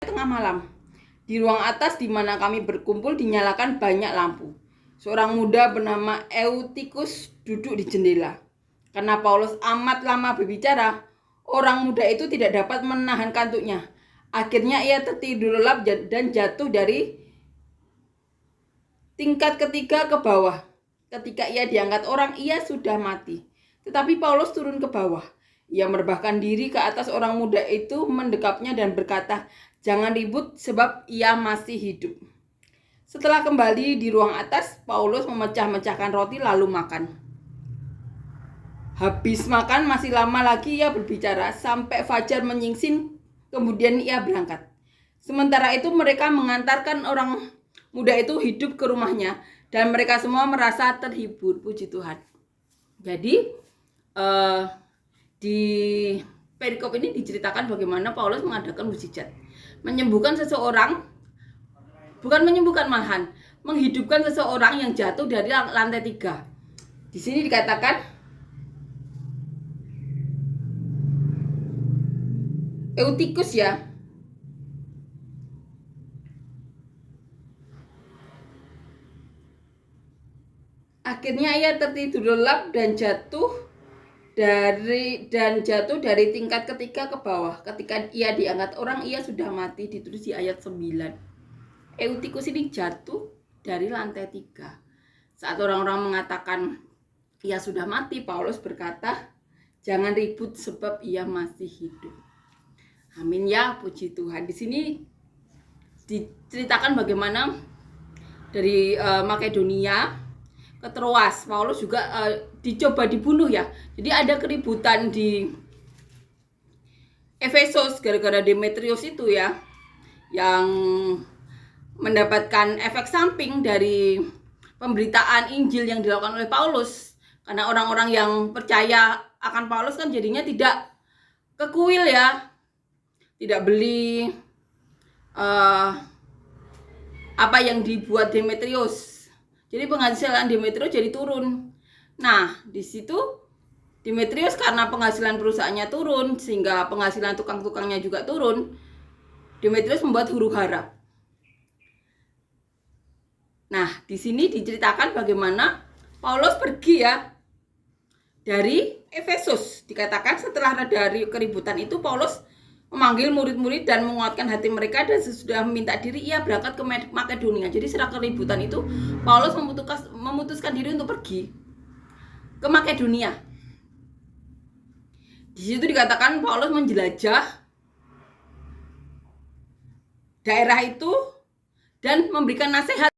tengah malam. Di ruang atas di mana kami berkumpul dinyalakan banyak lampu. Seorang muda bernama Eutikus duduk di jendela. Karena Paulus amat lama berbicara, orang muda itu tidak dapat menahan kantuknya. Akhirnya ia tertidur lelap dan jatuh dari tingkat ketiga ke bawah. Ketika ia diangkat orang, ia sudah mati. Tetapi Paulus turun ke bawah. Ia merebahkan diri ke atas orang muda itu, mendekapnya dan berkata, "Jangan ribut sebab ia masih hidup." Setelah kembali di ruang atas, Paulus memecah-mecahkan roti lalu makan. Habis makan masih lama lagi ia berbicara sampai fajar menyingsing, kemudian ia berangkat. Sementara itu mereka mengantarkan orang muda itu hidup ke rumahnya dan mereka semua merasa terhibur. Puji Tuhan. Jadi di perikop ini diceritakan bagaimana Paulus mengadakan mukjizat, menyembuhkan seseorang, bukan menyembuhkan malahan, menghidupkan seseorang yang jatuh dari lantai 3. Di sini dikatakan Eutikus ya. Akhirnya ia tertidur lelap dan jatuh dari tingkat ketiga ke bawah. Ketika ia diangkat orang, ia sudah mati, ditulis di ayat 9. Eutikus ini jatuh dari lantai 3. Saat orang-orang mengatakan ia sudah mati, Paulus berkata, "Jangan ribut sebab ia masih hidup." Amin ya, puji Tuhan. Di sini diceritakan bagaimana dari Makedonia ke Troas, Paulus juga dicoba dibunuh ya. Jadi ada keributan di Efesus gara-gara Demetrius itu ya, yang mendapatkan efek samping dari pemberitaan Injil yang dilakukan oleh Paulus. Karena orang-orang yang percaya akan Paulus kan jadinya tidak ke kuil ya, tidak beli apa yang dibuat Demetrius. Jadi penghasilan Demetrius jadi turun. Nah, di situ Demetrius karena penghasilan perusahaannya turun, sehingga penghasilan tukang-tukangnya juga turun, Demetrius membuat huru-hara. Nah, di sini diceritakan bagaimana Paulus pergi ya dari Efesus. Dikatakan setelah dari keributan itu Paulus memanggil murid-murid dan menguatkan hati mereka, dan sesudah meminta diri ia berangkat ke Makedonia. Jadi setelah keributan itu Paulus memutuskan diri untuk pergi ke Makedonia. Di situ dikatakan Paulus menjelajah daerah itu dan memberikan nasihat